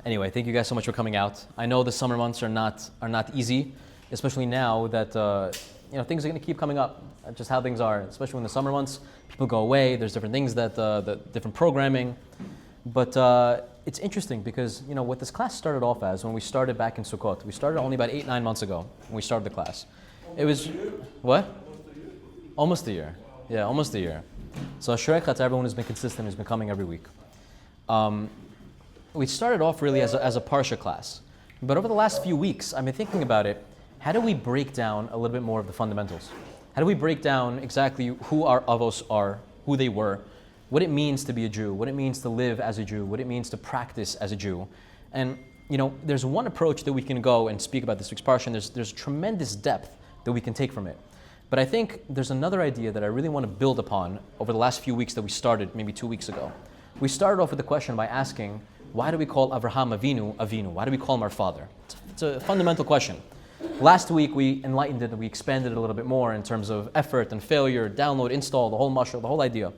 Anyway, thank you guys so much for coming out. I know the summer months are not easy, especially now that things are going to keep coming up. Just how things are, especially when the summer months, people go away. There's different things the different programming, but it's interesting because what this class started off as when we started back in Sukkot. We started only about 8-9 months ago when we started the class. It was what? Almost a year. Yeah, almost a year. So Shrek to everyone who's been consistent, who's been coming every week. We started off really as a Parsha class. But over the last few weeks, I've been thinking about it. How do we break down a little bit more of the fundamentals? How do we break down exactly who our avos are, who they were, what it means to be a Jew, what it means to live as a Jew, what it means to practice as a Jew? And there's one approach that we can go and speak about this week's Parsha, and there's tremendous depth that we can take from it. But I think there's another idea that I really want to build upon over the last few weeks that we started maybe 2 weeks ago. We started off with the question by asking, why do we call Avraham Avinu Avinu? Why do we call him our father? It's a fundamental question. Last week we enlightened it and we expanded it a little bit more in terms of effort and failure, download, install, the whole mashal, the whole idea.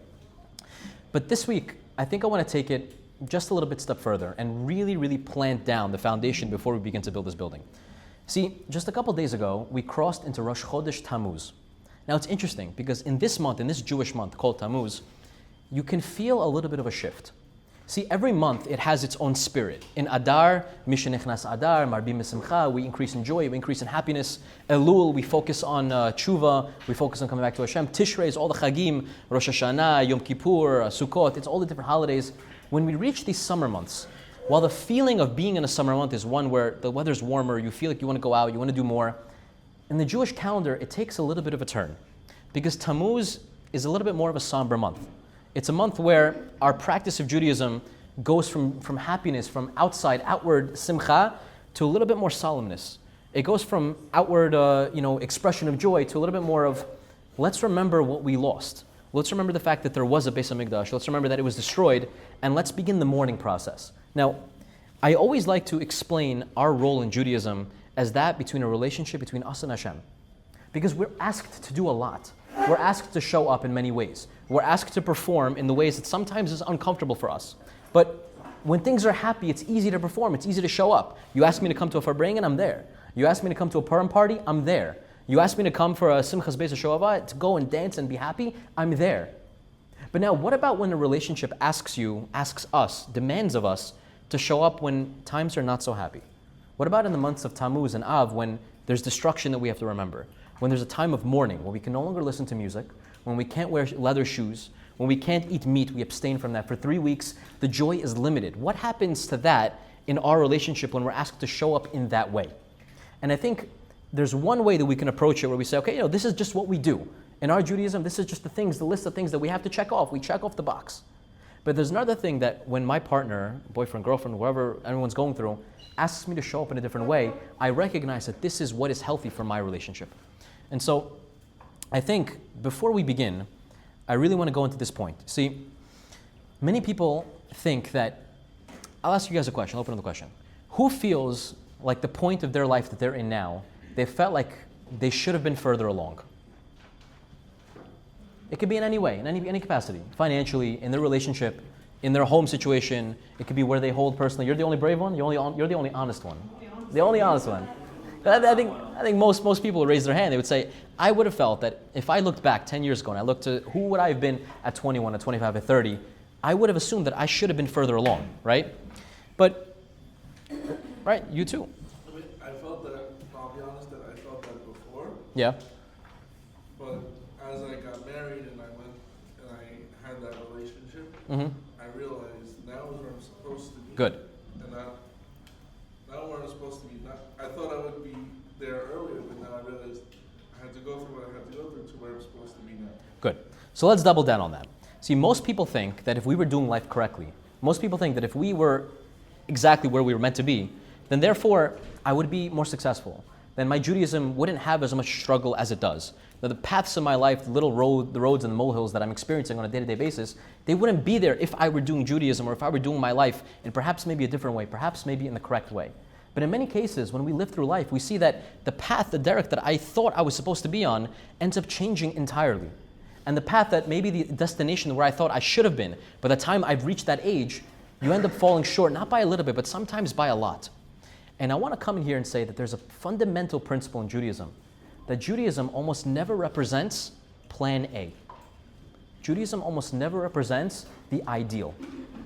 But this week, I think I want to take it just a little bit step further and really, really plant down the foundation before we begin to build this building. See, just a couple days ago, we crossed into Rosh Chodesh Tammuz. Now it's interesting because in this month, in this Jewish month called Tammuz, you can feel a little bit of a shift. See, every month it has its own spirit. In Adar, Mishenichnas Adar, Marbim Mesimcha, we increase in joy, we increase in happiness. Elul, we focus on tshuva, we focus on coming back to Hashem. Tishrei is all the Chagim, Rosh Hashanah, Yom Kippur, Sukkot, it's all the different holidays. When we reach these summer months, while the feeling of being in a summer month is one where the weather's warmer, you feel like you want to go out, you want to do more, in the Jewish calendar, it takes a little bit of a turn. Because Tammuz is a little bit more of a somber month. It's a month where our practice of Judaism goes from happiness, from outward simcha, to a little bit more solemnness. It goes from outward expression of joy to a little bit more of, let's remember what we lost. Let's remember the fact that there was a Beis HaMikdash. Let's remember that it was destroyed, and let's begin the mourning process. Now, I always like to explain our role in Judaism as that between a relationship between us and Hashem. Because we're asked to do a lot. We're asked to show up in many ways. We're asked to perform in the ways that sometimes is uncomfortable for us. But when things are happy, it's easy to perform. It's easy to show up. You ask me to come to a Farbrengen, I'm there. You ask me to come to a Purim party, I'm there. You ask me to come for a Simchas Beis HaShoava, to go and dance and be happy, I'm there. But now, what about when a relationship asks us, demands of us, to show up when times are not so happy? What about in the months of Tammuz and Av when there's destruction that we have to remember? When there's a time of mourning, when we can no longer listen to music, when we can't wear leather shoes, when we can't eat meat, we abstain from that for 3 weeks, the joy is limited. What happens to that in our relationship when we're asked to show up in that way? And I think there's one way that we can approach it where we say, okay, this is just what we do. In our Judaism, this is just the list of things that we have to check off. We check off the box. But there's another thing that when my partner, boyfriend, girlfriend, whoever everyone's going through, asks me to show up in a different way, I recognize that this is what is healthy for my relationship. And so I think before we begin, I really want to go into this point. See, many people think that, I'll ask you guys a question, I'll open up the question. Who feels like the point of their life that they're in now, they felt like they should have been further along? It could be in any way, in any capacity. Financially, in their relationship, in their home situation. It could be where they hold personally. You're the only brave one? You're the only honest one. The only honest one. I think most people would raise their hand. They would say, I would have felt that if I looked back 10 years ago and I looked to who would I have been at 21, at 25, at 30, I would have assumed that I should have been further along, right? But, right, you too. I mean, I felt that, I'll be honest, that I felt that before. Yeah. But as I got married and I went and I had that relationship, I realized now is where I'm supposed to be. Good. And not where I'm supposed to be. I thought I would be there earlier, but now I realized I had to go through what I had to go through to where I'm supposed to be now. Good. So let's double down on that. See, most people think that if we were doing life correctly, most people think that if we were exactly where we were meant to be, then therefore I would be more successful. Then my Judaism wouldn't have as much struggle as it does. Now, the paths of my life, the roads and the molehills that I'm experiencing on a day-to-day basis, they wouldn't be there if I were doing Judaism or if I were doing my life in perhaps maybe a different way, perhaps maybe in the correct way. But in many cases, when we live through life, we see that the path, the derech that I thought I was supposed to be on ends up changing entirely. And the path that maybe the destination where I thought I should have been, by the time I've reached that age, you end up falling short, not by a little bit, but sometimes by a lot. And I want to come in here and say that there's a fundamental principle in Judaism, that Judaism almost never represents plan A. Judaism almost never represents the ideal.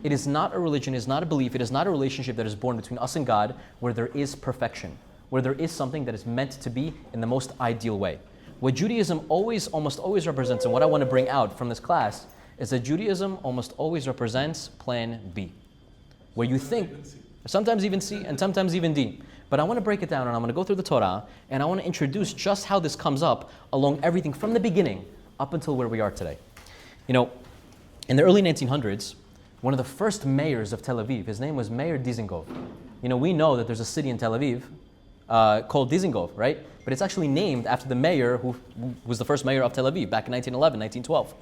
It is not a religion, it is not a belief, it is not a relationship that is born between us and God where there is perfection, where there is something that is meant to be in the most ideal way. What Judaism almost always represents, and what I want to bring out from this class, is that Judaism almost always represents plan B, where you think, sometimes even C and sometimes even D. But I want to break it down, and I'm going to go through the Torah, and I want to introduce just how this comes up along everything from the beginning up until where we are today. You know, in the early 1900s, one of the first mayors of Tel Aviv, his name was Mayor Dizengoff. You know, we know that there's a city in Tel Aviv called Dizengoff, right? But it's actually named after the mayor who was the first mayor of Tel Aviv back in 1911, 1912.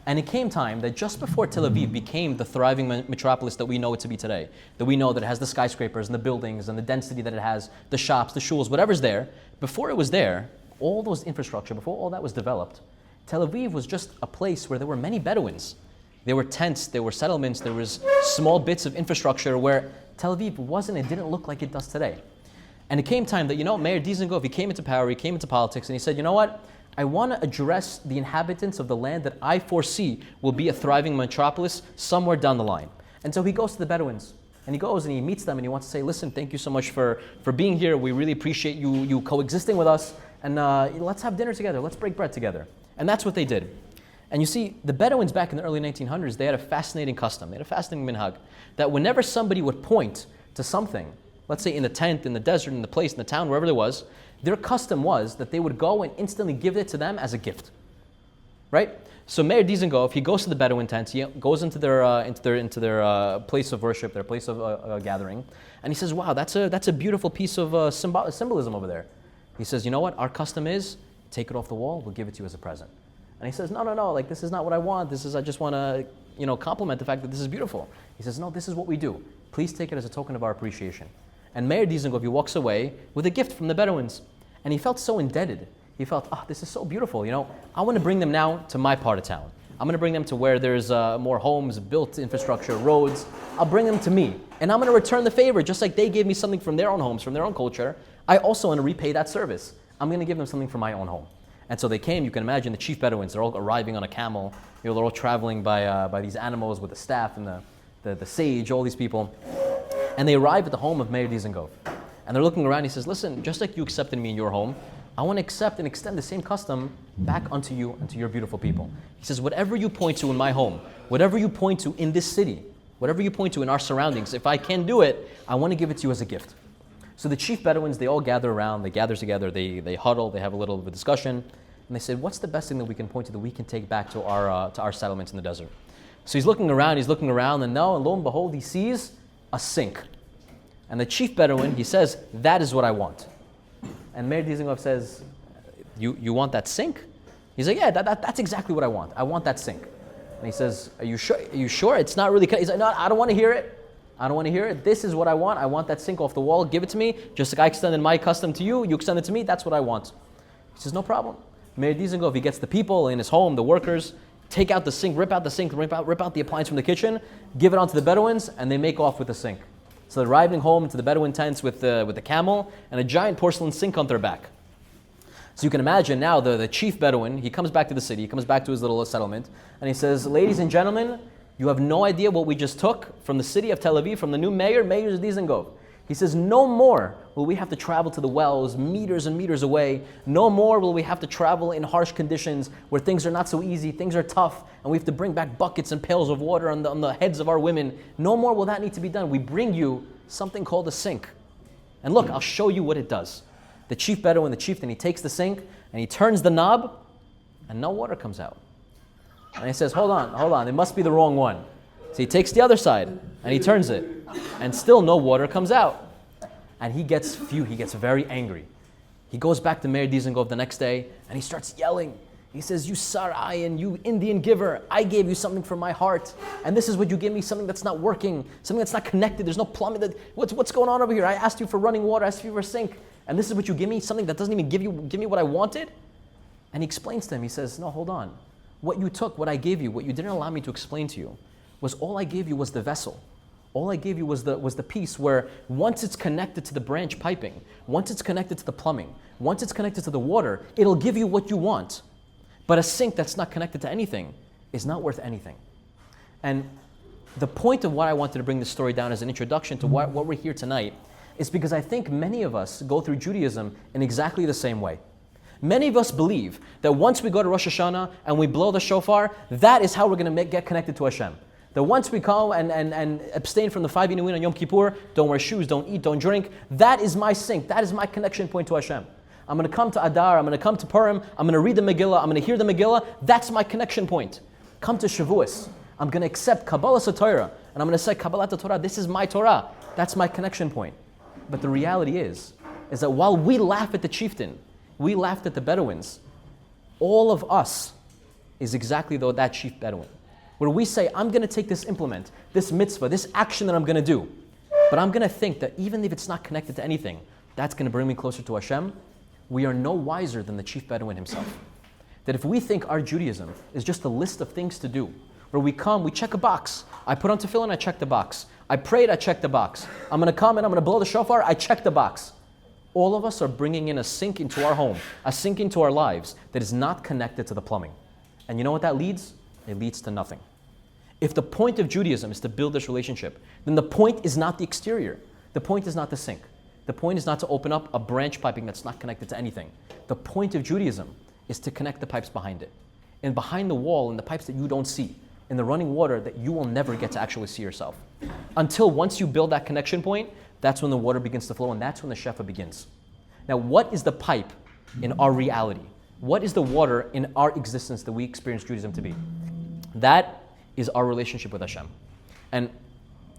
And it came time that just before Tel Aviv became the thriving metropolis that we know it to be today, that we know that it has the skyscrapers and the buildings and the density that it has, the shops, the shuls, whatever's there, before it was there, all those infrastructure, before all that was developed, Tel Aviv was just a place where there were many Bedouins. There were tents, there were settlements, there was small bits of infrastructure where Tel Aviv it didn't look like it does today. And it came time that, you know, Mayor Dizengoff, he came into power, he came into politics, and he said, you know what? I want to address the inhabitants of the land that I foresee will be a thriving metropolis somewhere down the line. And so he goes to the Bedouins, and he goes and he meets them, and he wants to say, listen, thank you so much for being here. We really appreciate you coexisting with us, and let's have dinner together. Let's break bread together. And that's what they did. And you see, the Bedouins back in the early 1900s, they had a fascinating custom. They had a fascinating minhag that whenever somebody would point to something, let's say in the tent, in the desert, in the place, in the town, wherever it was, their custom was that they would go and instantly give it to them as a gift, right? So Mayor Dizengoff, he goes to the Bedouin tents, he goes into their place of worship, their place of gathering, and he says, "Wow, that's a beautiful piece of symbolism over there." He says, "You know what? Our custom is take it off the wall. We'll give it to you as a present." And he says, "No, like this is not what I want. I just want to, compliment the fact that this is beautiful." He says, "No, this is what we do. Please take it as a token of our appreciation." And Mayor Dizengoff, he walks away with a gift from the Bedouins. And he felt so indebted. He felt, this is so beautiful. I want to bring them now to my part of town. I'm going to bring them to where there's more homes, built infrastructure, roads. I'll bring them to me. And I'm going to return the favor, just like they gave me something from their own homes, from their own culture. I also want to repay that service. I'm going to give them something from my own home. And so they came, you can imagine the chief Bedouins, they're all arriving on a camel. They're all traveling by these animals with the staff and the sage, all these people. And they arrive at the home of Mayor Dizengoff. And they're looking around, he says, listen, just like you accepted me in your home, I want to accept and extend the same custom back unto you and to your beautiful people. He says, whatever you point to in my home, whatever you point to in this city, whatever you point to in our surroundings, if I can do it, I want to give it to you as a gift. So the chief Bedouins, they all gather around, they gather together, they huddle, they have a little bit of a discussion, and they said, what's the best thing that we can point to that we can take back to our settlements in the desert? So he's looking around, and now, lo and behold, he sees a sink. And the chief Bedouin, he says, that is what I want. And Mayor Dizengoff says, you want that sink? He's like, yeah, that's exactly what I want. I want that sink. And he says, are you sure? It's not really, he's like, no, I don't want to hear it. This is what I want. I want that sink off the wall. Give it to me. Just like I extended my custom to you, you extend it to me. That's what I want. He says, no problem. Mayor Dizengoff, he gets the people in his home, the workers, take out the sink, rip out the appliance from the kitchen, give it onto the Bedouins, and they make off with the sink. So they're arriving home to the Bedouin tents with the camel and a giant porcelain sink on their back. So you can imagine now the chief Bedouin, he comes back to the city, he comes back to his little settlement, and he says, ladies and gentlemen, you have no idea what we just took from the city of Tel Aviv, from the new Mayor Dizengoff. He says, no more will we have to travel to the wells meters and meters away. No more will we have to travel in harsh conditions where things are not so easy, things are tough, and we have to bring back buckets and pails of water on the heads of our women. No more will that need to be done. We bring you something called a sink. And look, I'll show you what it does. The chief Bedouin, the chieftain, he takes the sink and he turns the knob and no water comes out. And he says, hold on, it must be the wrong one. So he takes the other side and he turns it and still no water comes out. And he gets very angry. He goes back to Mayor Dizengoff the next day and he starts yelling. He says, you Sarayan, you Indian giver, I gave you something from my heart. And this is what you give me, something that's not working, something that's not connected, there's no plumbing. What's going on over here? I asked you for running water, I asked you for a sink. And this is what you give me, something that doesn't even give me what I wanted? And he explains to him, he says, no, hold on. What you took, what I gave you, what you didn't allow me to explain to you, was all I gave you was the vessel. All I gave you was the piece where once it's connected to the branch piping, once it's connected to the plumbing, once it's connected to the water, it'll give you what you want. But a sink that's not connected to anything is not worth anything. And the point of why I wanted to bring this story down as an introduction to what we're here tonight is because I think many of us go through Judaism in exactly the same way. Many of us believe that once we go to Rosh Hashanah and we blow the shofar, that is how we're going to get connected to Hashem. That once we come and abstain from the 5 Inuin on Yom Kippur, don't wear shoes, don't eat, don't drink, that is my sink, that is my connection point to Hashem. I'm going to come to Adar, I'm going to come to Purim, I'm going to read the Megillah, I'm going to hear the Megillah, that's my connection point. Come to Shavuos, I'm going to accept Kabbalah Torah, and I'm going to say Kabbalah Torah, this is my Torah, that's my connection point. But the reality is that while we laugh at the chieftain, we laughed at the Bedouins, all of us is exactly though that chief Bedouin. Where we say, I'm going to take this implement, this mitzvah, this action that I'm going to do, but I'm going to think that even if it's not connected to anything, that's going to bring me closer to Hashem. We are no wiser than the chief Bedouin himself. That if we think our Judaism is just a list of things to do, where we come, we check a box. I put on tefillin, I check the box. I prayed, I check the box. I'm going to come and I'm going to blow the shofar, I check the box. All of us are bringing in a sink into our home, a sink into our lives that is not connected to the plumbing. And you know what that leads? It leads to nothing. If the point of Judaism is to build this relationship, then the point is not the exterior. The point is not the sink. The point is not to open up a branch piping that's not connected to anything. The point of Judaism is to connect the pipes behind it. And behind the wall, in the pipes that you don't see, in the running water that you will never get to actually see yourself. Until once you build that connection point, that's when the water begins to flow and that's when the shefa begins. Now, what is the pipe in our reality? What is the water in our existence that we experience Judaism to be? That is our relationship with Hashem. And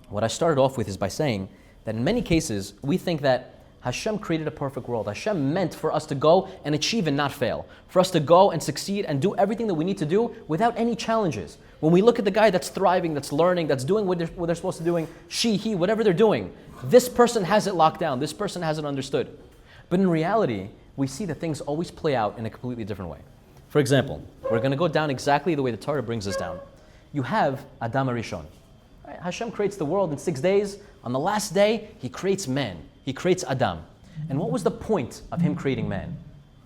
what I started off with is by saying that in many cases, we think that Hashem created a perfect world. Hashem meant for us to go and achieve and not fail. For us to go and succeed and do everything that we need to do without any challenges. When we look at the guy that's thriving, that's learning, that's doing what they're supposed to be doing, she, he, whatever they're doing, this person has it locked down. This person has it understood. But in reality, we see that things always play out in a completely different way. For example, we're going to go down exactly the way the Torah brings us down. You have Adam Arishon. Right? Hashem creates the world in 6 days. On the last day, He creates man. He creates Adam. And what was the point of Him creating man?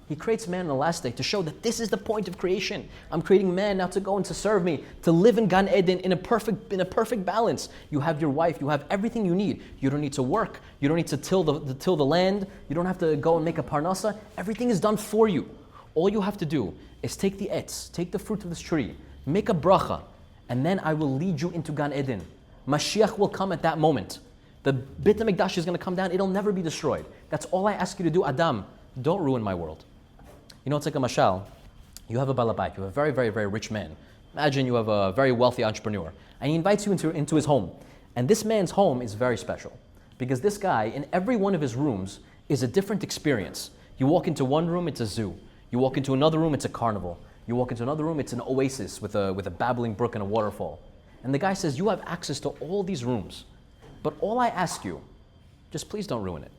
He creates man on the last day to show that this is the point of creation. I'm creating man now to go and to serve me, to live in Gan Eden in a perfect balance. You have your wife. You have everything you need. You don't need to work. You don't need to till the land. You don't have to go and make a parnasa. Everything is done for you. All you have to do is take the etz, take the fruit of this tree, make a bracha, and then I will lead you into Gan Eden. Mashiach will come at that moment. The Beit HaMikdash is going to come down. It'll never be destroyed. That's all I ask you to do. Adam, don't ruin my world. You know, it's like a mashal. You have a balabait. You have a very, very, very rich man. Imagine you have a very wealthy entrepreneur. And he invites you into his home. And this man's home is very special. Because this guy, in every one of his rooms, is a different experience. You walk into one room, it's a zoo. You walk into another room, it's a carnival. You walk into another room, it's an oasis with a babbling brook and a waterfall. And the guy says, you have access to all these rooms. But all I ask you, just please don't ruin it.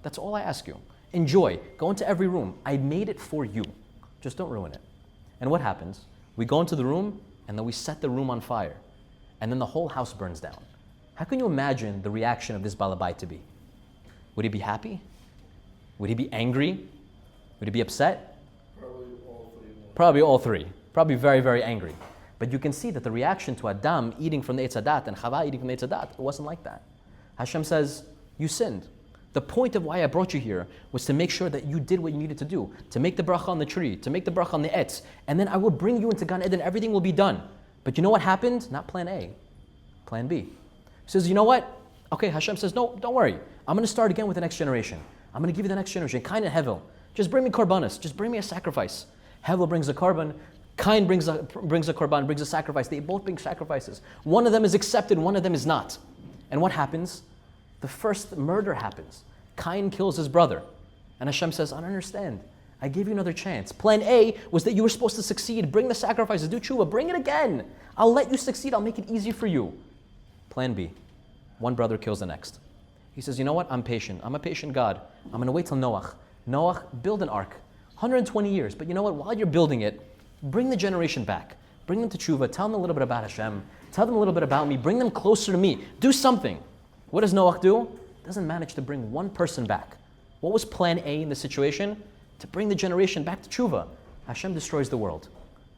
That's all I ask you. Enjoy. Go into every room. I made it for you. Just don't ruin it. And what happens? We go into the room, and then we set the room on fire. And then the whole house burns down. How can you imagine the reaction of this balabait to be? Would he be happy? Would he be angry? Would he be upset? Probably all three. Probably very, very angry. But you can see that the reaction to Adam eating from the Eitz Hadat and Chava eating from the Eitz Hadat, it wasn't like that. Hashem says, you sinned. The point of why I brought you here was to make sure that you did what you needed to do, to make the bracha on the tree, to make the bracha on the etz, and then I will bring you into Gan Eden, everything will be done. But you know what happened? Not plan A, plan B. He says, you know what? Okay, Hashem says, no, don't worry. I'm going to start again with the next generation. I'm going to give you the next generation, Cain and Hevel. Just bring me korbanos, just bring me a sacrifice. Hevel brings a korban, Cain brings a korban, brings a sacrifice. They both bring sacrifices. One of them is accepted, one of them is not. And what happens? The first murder happens. Cain kills his brother. And Hashem says, I don't understand. I gave you another chance. Plan A was that you were supposed to succeed. Bring the sacrifices, do tshuva, bring it again. I'll let you succeed, I'll make it easy for you. Plan B. One brother kills the next. He says, you know what? I'm patient. I'm a patient God. I'm going to wait till Noach. Noach, build an ark. 120 years. But you know what? While you're building it, bring the generation back. Bring them to tshuva. Tell them a little bit about Hashem. Tell them a little bit about me. Bring them closer to me. Do something. What does Noach do? Doesn't manage to bring one person back. What was plan A in this situation? To bring the generation back to tshuva. Hashem destroys the world.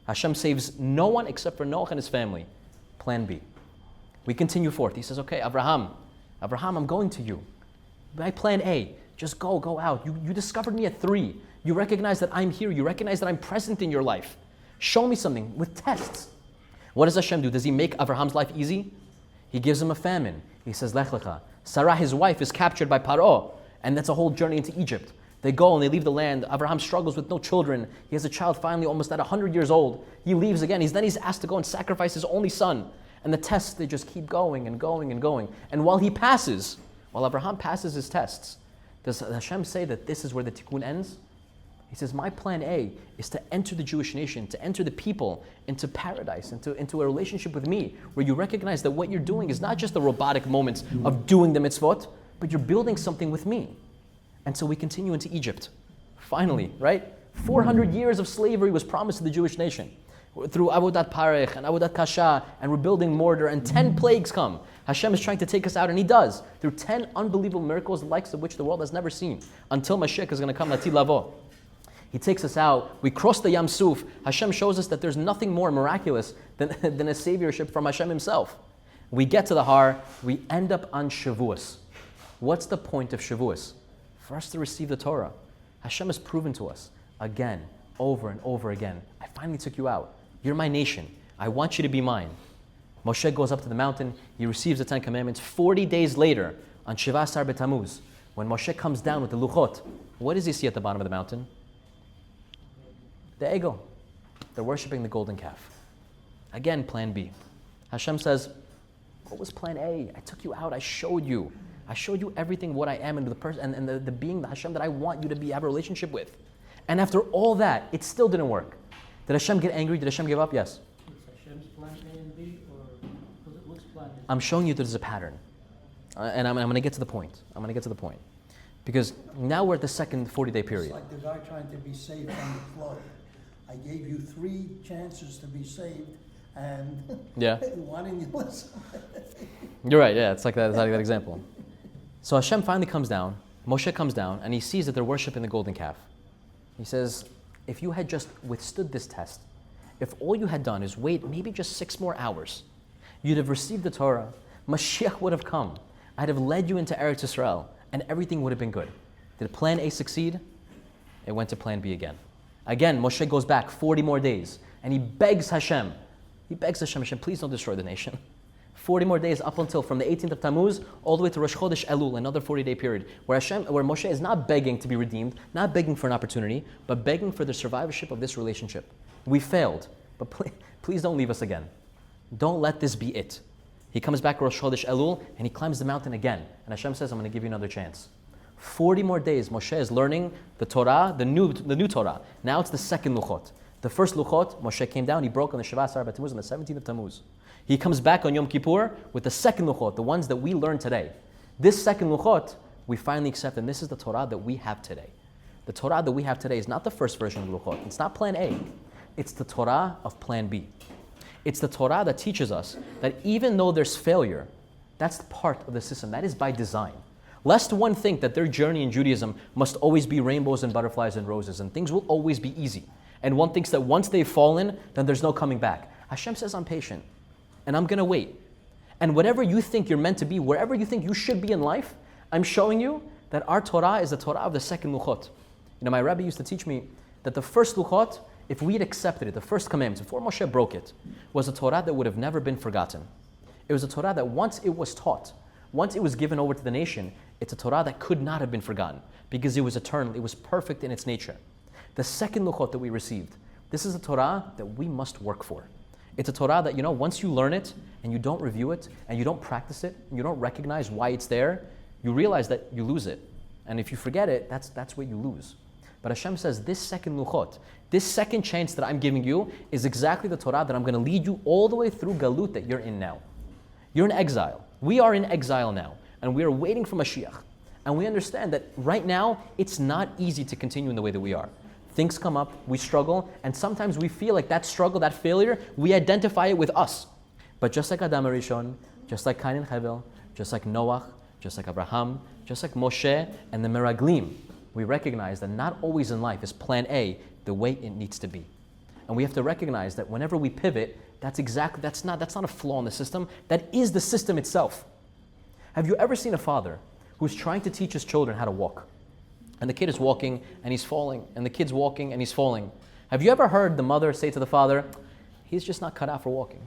Hashem saves no one except for Noach and his family. Plan B. We continue forth. He says, okay, Abraham, I'm going to you. My plan A, just go out. You discovered me at 3. You recognize that I'm here. You recognize that I'm present in your life. Show me something with tests. What does Hashem do? Does he make Abraham's life easy? He gives him a famine. He says, Lech lecha. Sarah, his wife, is captured by Paro, and that's a whole journey into Egypt. They go and they leave the land. Abraham struggles with no children. He has a child finally almost at 100 years old. He leaves again. Then he's asked to go and sacrifice his only son. And the tests, they just keep going and going and going. And while Abraham passes his tests, does Hashem say that this is where the tikkun ends? He says, my plan A is to enter the Jewish nation, to enter the people into paradise, into a relationship with me, where you recognize that what you're doing is not just the robotic moments of doing the mitzvot, but you're building something with me. And so we continue into Egypt. Finally, right? 400 years of slavery was promised to the Jewish nation. Through Avodat Parech and Avodat Kasha and rebuilding mortar, and 10 plagues come. Hashem is trying to take us out, and He does. Through 10 unbelievable miracles, the likes of which the world has never seen, until Mashiach is going to come, Latid Lavo. He takes us out. We cross the Yam Suf. Hashem shows us that there's nothing more miraculous than a saviorship from Hashem Himself. We get to the Har. We end up on Shavuos. What's the point of Shavuos? For us to receive the Torah. Hashem has proven to us again, over and over again, I finally took you out. You're my nation. I want you to be mine. Moshe goes up to the mountain. He receives the 10 Commandments. 40 days later, on Shiva Asar B'Tammuz, when Moshe comes down with the Luchot, what does he see at the bottom of the mountain? The Egel. They're worshiping the golden calf. Again, plan B. Hashem says, what was plan A? I took you out. I showed you. I showed you everything, what I am, and the person, and the being, the Hashem that I want you to have a relationship with. And after all that, it still didn't work. Did Hashem get angry? Did Hashem give up? Yes. Is Hashem's plan A and B, or what's plan A? I'm showing you there's a pattern. And I'm going to get to the point. Because now we're at the second 40-day period. It's like the guy trying to be saved from the flood. I gave you 3 chances to be saved, and Yeah. why didn't you listen? You're right, yeah, it's like that example. So Hashem finally comes down, Moshe comes down, and he sees that they're worshiping the golden calf. He says, if you had just withstood this test, if all you had done is wait maybe just 6 more hours, you'd have received the Torah, Mashiach would have come, I'd have led you into Eretz Yisrael, and everything would have been good. Did plan A succeed? It went to plan B again. Again, Moshe goes back 40 more days, and he begs Hashem, Hashem, please don't destroy the nation. 40 more days up until from the 18th of Tammuz all the way to Rosh Chodesh Elul, another 40-day period, where Moshe is not begging to be redeemed, not begging for an opportunity, but begging for the survivorship of this relationship. We failed, but please don't leave us again. Don't let this be it. He comes back to Rosh Chodesh Elul, and he climbs the mountain again. And Hashem says, I'm going to give you another chance. 40 more days, Moshe is learning the Torah, the new Torah. Now it's the second Luchot. The first Luchot, Moshe came down, he broke on the Shiva Asar B'Tammuz on the 17th of Tammuz. He comes back on Yom Kippur with the second Luchot, the ones that we learn today. This second Luchot, we finally accept, and this is the Torah that we have today. The Torah that we have today is not the first version of the Luchot. It's not plan A. It's the Torah of plan B. It's the Torah that teaches us that even though there's failure, that's part of the system. That is by design. Lest one think that their journey in Judaism must always be rainbows and butterflies and roses, and things will always be easy. And one thinks that once they've fallen, then there's no coming back. Hashem says, I'm patient, and I'm going to wait. And whatever you think you're meant to be, wherever you think you should be in life, I'm showing you that our Torah is the Torah of the second Luchot. My Rebbe used to teach me that the first Luchot, if we had accepted it, the first commandment, before Moshe broke it, was a Torah that would have never been forgotten. It was a Torah that once it was taught, once it was given over to the nation, it's a Torah that could not have been forgotten because it was eternal, it was perfect in its nature. The second Luchot that we received, this is a Torah that we must work for. It's a Torah that, once you learn it and you don't review it and you don't practice it, and you don't recognize why it's there, you realize that you lose it. And if you forget it, that's what you lose. But Hashem says this second Luchot, this second chance that I'm giving you is exactly the Torah that I'm going to lead you all the way through Galut that you're in now. You're in exile. We are in exile now, and we are waiting for Mashiach. And we understand that right now, it's not easy to continue in the way that we are. Things come up, we struggle, and sometimes we feel like that struggle, that failure, we identify it with us. But just like Adam Arishon, just like Cain and Hevel, just like Noach, just like Abraham, just like Moshe and the Meraglim, we recognize that not always in life is plan A the way it needs to be. And we have to recognize that whenever we pivot, that's not a flaw in the system, that is the system itself. Have you ever seen a father who's trying to teach his children how to walk? And the kid is walking and he's falling, and the kid's walking and he's falling. Have you ever heard the mother say to the father, he's just not cut out for walking?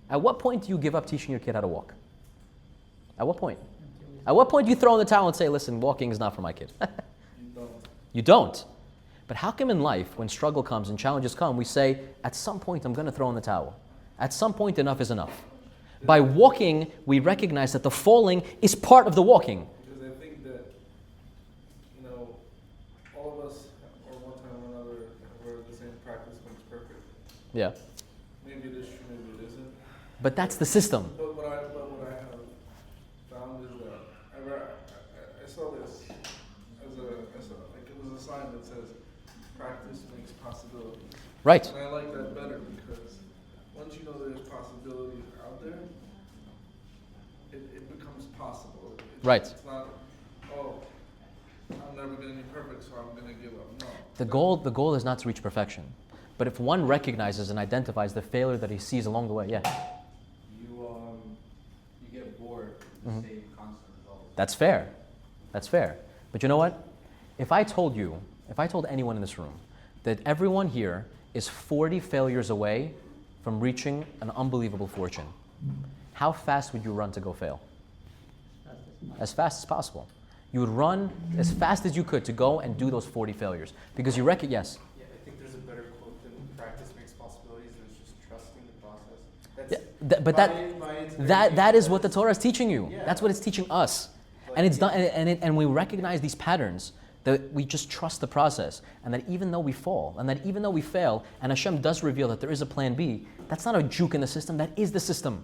At what point do you give up teaching your kid how to walk? At what point? At what point do you throw in the towel and say, listen, walking is not for my kid? You don't. You don't. But how come in life, when struggle comes and challenges come, we say, at some point I'm going to throw in the towel. At some point enough is enough. By walking, we recognize that the falling is part of the walking. Because I think that, all of us, or one time or another, were the same practice makes perfect. Yeah. Maybe it is true, maybe it isn't. But that's the system. But what I have found is that I saw this as it was a sign that says practice makes possibilities. Right. And I like that better because once you know there's possibilities out there, it becomes possible. Right. It's not, I'm never going to be perfect, so I'm going to give up. No. The goal is not to reach perfection. But if one recognizes and identifies the failure that he sees along the way, yeah. You get bored with the same constant results. That's fair. That's fair. But you know what? If I told anyone in this room that everyone here is 40 failures away from reaching an unbelievable fortune, how fast would you run to go fail? As fast as possible. You would run as fast as you could to go and do those 40 failures. Because you yes? Yeah, I think there's a better quote than practice makes possibilities, and it's just trusting the process. That is what the Torah is teaching you. Yeah. That's what it's teaching us. And it's done, and we recognize these patterns, that we just trust the process, and that even though we fall, and that even though we fail, and Hashem does reveal that there is a plan B, that's not a juke in the system, that is the system.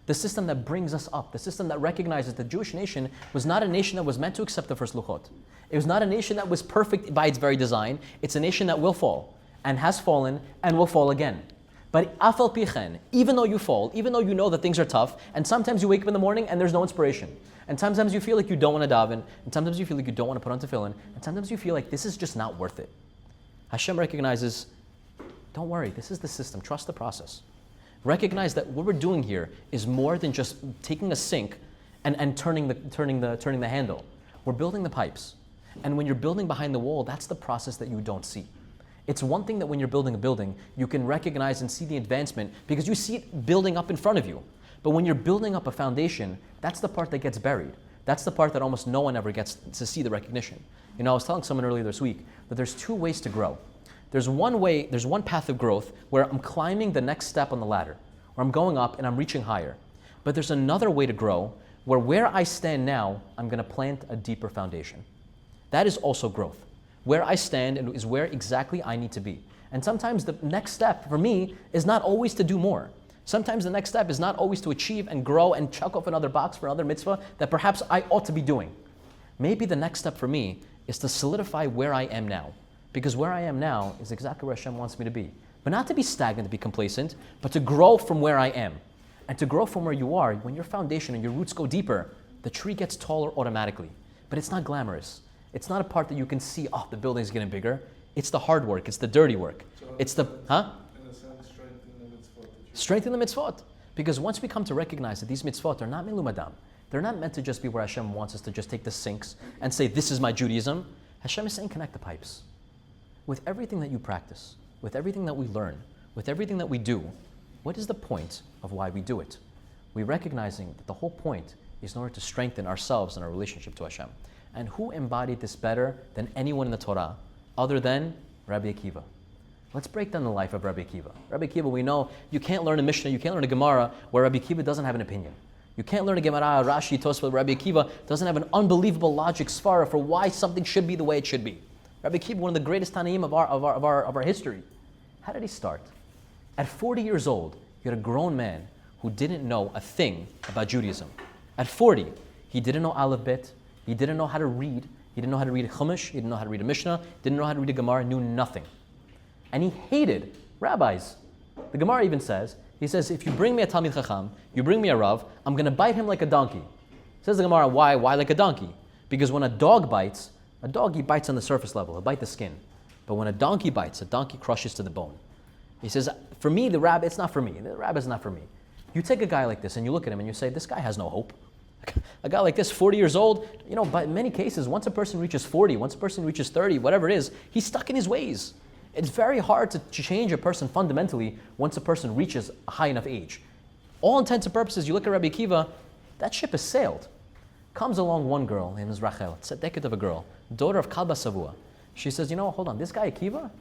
The system that brings us up, the system that recognizes the Jewish nation was not a nation that was meant to accept the first luchot. It was not a nation that was perfect by its very design. It's a nation that will fall, and has fallen, and will fall again. But afal pichen, even though you fall, even though you know that things are tough, and sometimes you wake up in the morning and there's no inspiration, and sometimes you feel like you don't want to daven, and sometimes you feel like you don't want to put on tefillin, and sometimes you feel like this is just not worth it. Hashem recognizes, don't worry, this is the system, trust the process. Recognize that what we're doing here is more than just taking a sink and turning the handle. We're building the pipes. And when you're building behind the wall, that's the process that you don't see. It's one thing that when you're building a building, you can recognize and see the advancement because you see it building up in front of you. But when you're building up a foundation, that's the part that gets buried. That's the part that almost no one ever gets to see the recognition. I was telling someone earlier this week that there's two ways to grow. There's one path of growth where I'm climbing the next step on the ladder, where I'm going up and I'm reaching higher. But there's another way to grow where I stand now, I'm going to plant a deeper foundation. That is also growth. Where I stand is where exactly I need to be. And sometimes the next step for me is not always to do more. Sometimes the next step is not always to achieve and grow and check off another box for another mitzvah that perhaps I ought to be doing. Maybe the next step for me is to solidify where I am now. Because where I am now is exactly where Hashem wants me to be. But not to be stagnant, to be complacent, but to grow from where I am. And to grow from where you are, when your foundation and your roots go deeper, the tree gets taller automatically. But it's not glamorous. It's not a part that you can see, the building's getting bigger. It's the hard work, it's the dirty work. So It's the, in a sense, strengthen the mitzvot. Strengthen the mitzvot. Because once we come to recognize that these mitzvot are not milumadam, they're not meant to just be where Hashem wants us to just take the sinks and say, this is my Judaism. Hashem is saying, connect the pipes. With everything that you practice, with everything that we learn, with everything that we do, what is the point of why we do it? We're recognizing that the whole point is in order to strengthen ourselves and our relationship to Hashem. And who embodied this better than anyone in the Torah, other than Rabbi Akiva? Let's break down the life of Rabbi Akiva. Rabbi Akiva, we know you can't learn a Mishnah, you can't learn a Gemara where Rabbi Akiva doesn't have an opinion. You can't learn a Gemara, Rashi, Tosfot, Rabbi Akiva doesn't have an unbelievable logic svara for why something should be the way it should be. Rabbi Akiva, one of the greatest Tanaim of our history. How did he start? At 40 years old, you had a grown man who didn't know a thing about Judaism. At 40, he didn't know Aleph Bet, he didn't know how to read, he didn't know how to read a Chumash, he didn't know how to read a Mishnah, didn't know how to read a Gemara, knew nothing. And he hated rabbis. The Gemara even says, He says, if you bring me a Talmid Chacham, you bring me a Rav, I'm going to bite him like a donkey. Says the Gemara, why? Why like a donkey? Because when a dog bites, a dog, he bites on the surface level, he'll bite the skin. But when a donkey bites, a donkey crushes to the bone. He says, for me, the rabbi, it's not for me. The rabbi is not for me. You take a guy like this and you look at him and you say, this guy has no hope. A guy like this, 40 years old, but in many cases, once a person reaches 40, once a person reaches 30, whatever it is, he's stuck in his ways. It's very hard to change a person fundamentally once a person reaches a high enough age. All intents and purposes, you look at Rabbi Akiva, that ship has sailed. Comes along one girl, her name is Rachel, tzedeket of a girl, daughter of Kalba Savua. She says, hold on, this guy Akiva,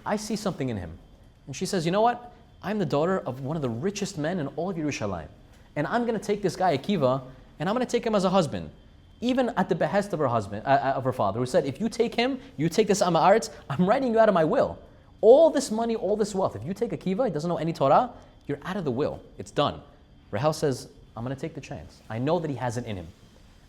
I see something in him. And she says, you know what? I'm the daughter of one of the richest men in all of Yerushalayim. And I'm going to take this guy Akiva, and I'm going to take him as a husband. Even at the behest of her husband, of her father, who said, if you take him, you take this Am Haaretz, I'm writing you out of my will. All this money, all this wealth, if you take Akiva, he doesn't know any Torah, you're out of the will. It's done. Rahel says, I'm going to take the chance. I know that he has it in him.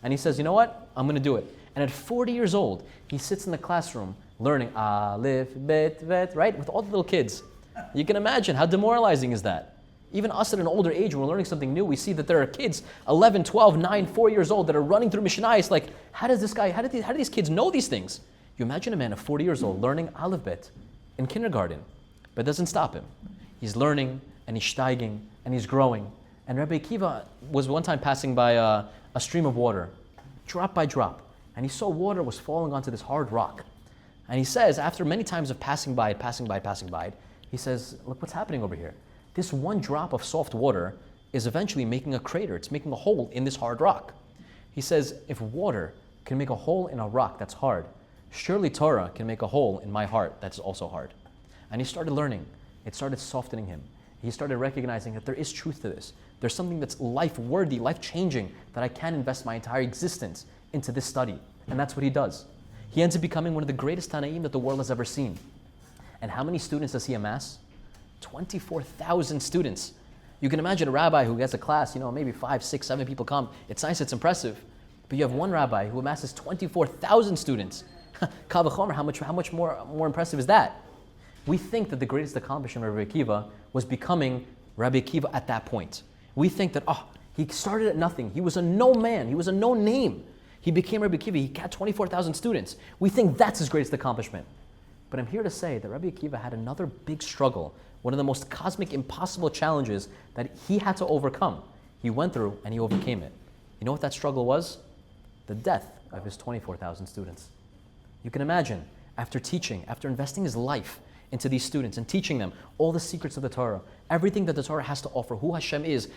And he says, you know what? I'm going to do it. And at 40 years old, he sits in the classroom learning Aleph, Bet, Vet, right? With all the little kids. You can imagine how demoralizing is that? Even us at an older age, when we're learning something new, we see that there are kids, 11, 12, 9, 4 years old, that are running through Mishnah. It's like, how do these kids know these things? You imagine a man of 40 years old learning Aleph, Bet in kindergarten, but it doesn't stop him. He's learning, and he's steiging, and he's growing. And Rabbi Akiva was one time passing by a stream of water, drop by drop, and he saw water was falling onto this hard rock. And he says, after many times of passing by, he says, look what's happening over here. This one drop of soft water is eventually making a crater. It's making a hole in this hard rock. He says, if water can make a hole in a rock that's hard, surely Torah can make a hole in my heart that's also hard. And he started learning. It started softening him. He started recognizing that there is truth to this. There's something that's life-worthy, life-changing, that I can invest my entire existence into this study. And that's what he does. He ends up becoming one of the greatest Tanaim that the world has ever seen. And how many students does he amass? 24,000 students. You can imagine a rabbi who has a class, maybe 5, 6, 7 people come. It's nice, it's impressive. But you have one rabbi who amasses 24,000 students. Kal v'chomer, how much more impressive is that? We think that the greatest accomplishment of Rabbi Akiva was becoming Rabbi Akiva at that point. We think that, he started at nothing. He was a no man. He was a no name. He became Rabbi Akiva. He got 24,000 students. We think that's his greatest accomplishment. But I'm here to say that Rabbi Akiva had another big struggle, one of the most cosmic, impossible challenges that he had to overcome. He went through and he overcame it. You know what that struggle was? The death of his 24,000 students. You can imagine, after teaching, after investing his life into these students and teaching them all the secrets of the Torah, everything that the Torah has to offer, who Hashem is,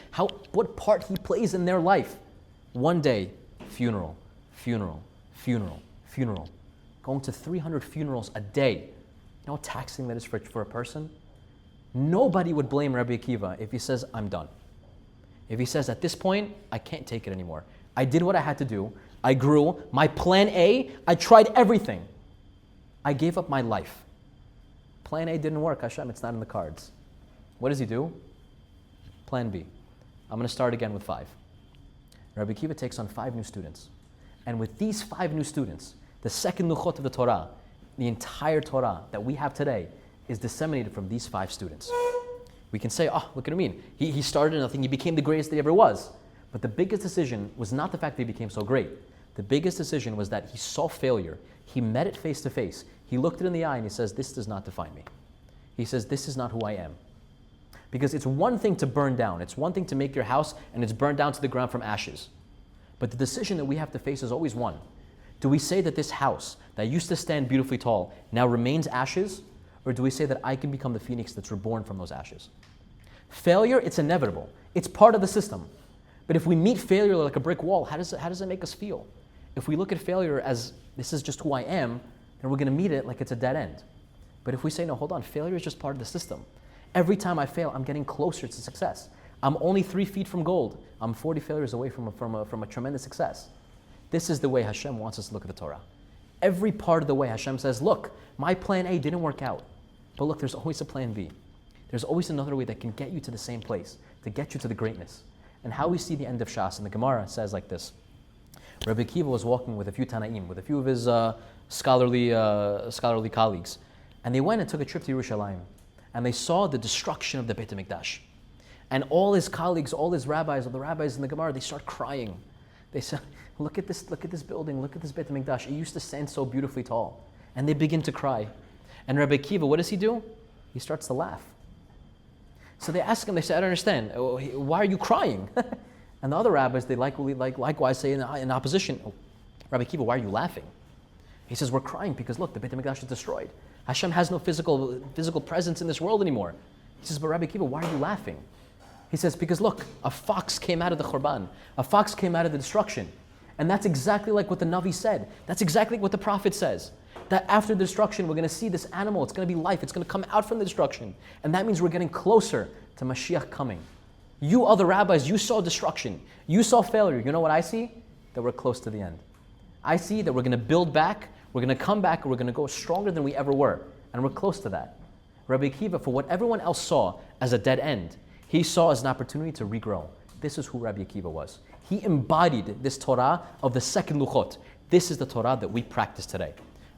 what part He plays in their life. One day, funeral, going to 300 funerals a day. You know how taxing that is for a person? Nobody would blame Rabbi Akiva if he says, I'm done. If he says, at this point, I can't take it anymore. I did what I had to do. I grew. My plan A, I tried everything. I gave up my life. Plan A didn't work, Hashem, it's not in the cards. What does he do? Plan B. I'm going to start again with 5. Rabbi Akiva takes on 5 new students. And with these 5 new students, the second Luchot of the Torah, the entire Torah that we have today, is disseminated from these 5 students. We can say, look at him. He started nothing, he became the greatest that he ever was. But the biggest decision was not the fact that he became so great. The biggest decision was that he saw failure. He met it face to face. He looked it in the eye and he says, this does not define me. He says, this is not who I am. Because it's one thing to burn down. It's one thing to make your house and it's burned down to the ground from ashes. But the decision that we have to face is always one. Do we say that this house that used to stand beautifully tall now remains ashes? Or do we say that I can become the phoenix that's reborn from those ashes? Failure, it's inevitable. It's part of the system. But if we meet failure like a brick wall, how does it make us feel? If we look at failure as this is just who I am, then we're going to meet it like it's a dead end. But if we say, no, hold on, failure is just part of the system. Every time I fail, I'm getting closer to success. I'm only 3 feet from gold. I'm 40 failures away from a tremendous success. This is the way Hashem wants us to look at the Torah. Every part of the way Hashem says, look, my plan A didn't work out. But look, there's always a plan B. There's always another way that can get you to the same place, to get you to the greatness. And how we see the end of Shas, and the Gemara says like this. Rabbi Akiva was walking with a few Tanaim, with a few of his scholarly colleagues. And they went and took a trip to Yerushalayim. And they saw the destruction of the Beit HaMikdash. And all his colleagues, all his rabbis, all the rabbis in the Gemara, they start crying. They say, look at this building, look at this Beit HaMikdash. It used to stand so beautifully tall. And they begin to cry. And Rabbi Akiva, what does he do? He starts to laugh. So they ask him, they say, I don't understand. Why are you crying? And the other rabbis, they likewise say in opposition, Rabbi Akiva, why are you laughing? He says, we're crying because look, the Beit HaMikdash is destroyed. Hashem has no physical presence in this world anymore. He says, but Rabbi Akiva, why are you laughing? He says, because look, a fox came out of the Khurban. A fox came out of the destruction. And that's exactly like what the Navi said. That's exactly what the Prophet says. That after the destruction, we're going to see this animal. It's going to be life. It's going to come out from the destruction. And that means we're getting closer to Mashiach coming. You other rabbis, you saw destruction. You saw failure. You know what I see? That we're close to the end. I see that we're going to build back. We're going to come back. And we're going to go stronger than we ever were. And we're close to that. Rabbi Akiva, for what everyone else saw as a dead end, he saw as an opportunity to regrow. This is who Rabbi Akiva was. He embodied this Torah of the second Luchot. This is the Torah that we practice today.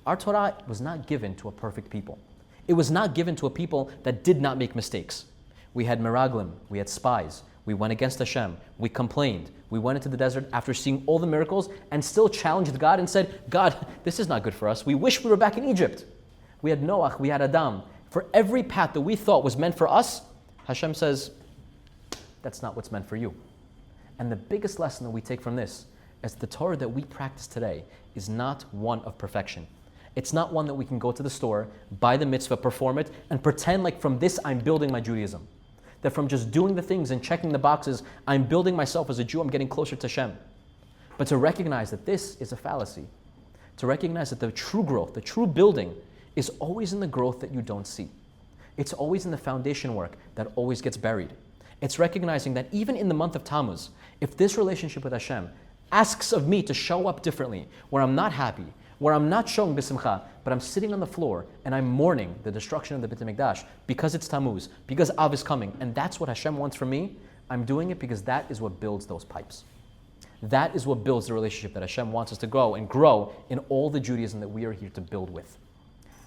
Our Torah was not given to a perfect people. It was not given to a people that did not make mistakes. We had miraglim, we had spies, we went against Hashem, we complained, we went into the desert after seeing all the miracles and still challenged God and said, God, this is not good for us. We wish we were back in Egypt. We had Noach, we had Adam. For every path that we thought was meant for us, Hashem says, that's not what's meant for you. And the biggest lesson that we take from this is the Torah that we practice today is not one of perfection. It's not one that we can go to the store, buy the mitzvah, perform it, and pretend like from this I'm building my Judaism. That from just doing the things and checking the boxes, I'm building myself as a Jew, I'm getting closer to Hashem. But to recognize that this is a fallacy. To recognize that the true growth, the true building, is always in the growth that you don't see. It's always in the foundation work that always gets buried. It's recognizing that even in the month of Tammuz, if this relationship with Hashem asks of me to show up differently, where I'm not happy, where I'm not showing b'simcha, but I'm sitting on the floor and I'm mourning the destruction of the Beit HaMikdash because it's Tammuz, because Av is coming, and that's what Hashem wants from me, I'm doing it because that is what builds those pipes. That is what builds the relationship that Hashem wants us to grow in all the Judaism that we are here to build with.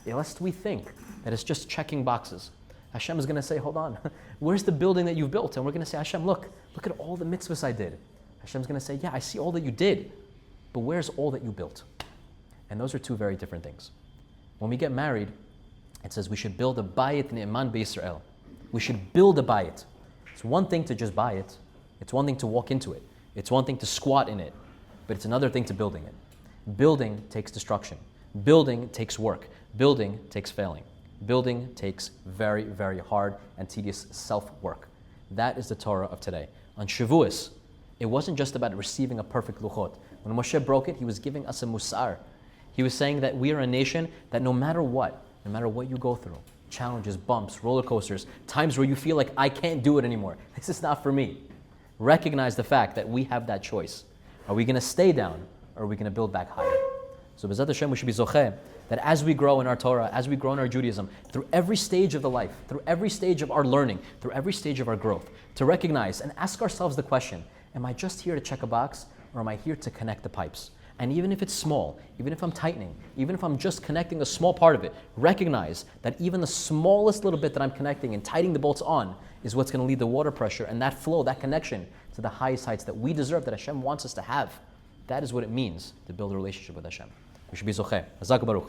Lest we think that it's just checking boxes. Hashem is going to say, hold on, where's the building that you've built? And we're going to say, Hashem, look at all the mitzvahs I did. Hashem's going to say, yeah, I see all that you did, but where's all that you built? And those are two very different things. When we get married, it says we should build a bayit ne'eman b'Yisrael. We should build a bayit. It's one thing to just buy it. It's one thing to walk into it. It's one thing to squat in it. But it's another thing to building it. Building takes destruction. Building takes work. Building takes failing. Building takes very, very hard and tedious self-work. That is the Torah of today. On Shavuos, it wasn't just about receiving a perfect luchot. When Moshe broke it, he was giving us a musar. He was saying that we are a nation that no matter what you go through, challenges, bumps, roller coasters, times where you feel like I can't do it anymore, this is not for me. Recognize the fact that we have that choice. Are we going to stay down or are we going to build back higher? So B'ezrat Hashem, we should be zocheh that as we grow in our Torah, as we grow in our Judaism, through every stage of the life, through every stage of our learning, through every stage of our growth, to recognize and ask ourselves the question, am I just here to check a box or am I here to connect the pipes? And even if it's small, even if I'm tightening, even if I'm just connecting a small part of it, recognize that even the smallest little bit that I'm connecting and tightening the bolts on is what's going to lead the water pressure and that flow, that connection to the highest heights that we deserve, that Hashem wants us to have. That is what it means to build a relationship with Hashem. We should be zocheh. Hazak Baruch.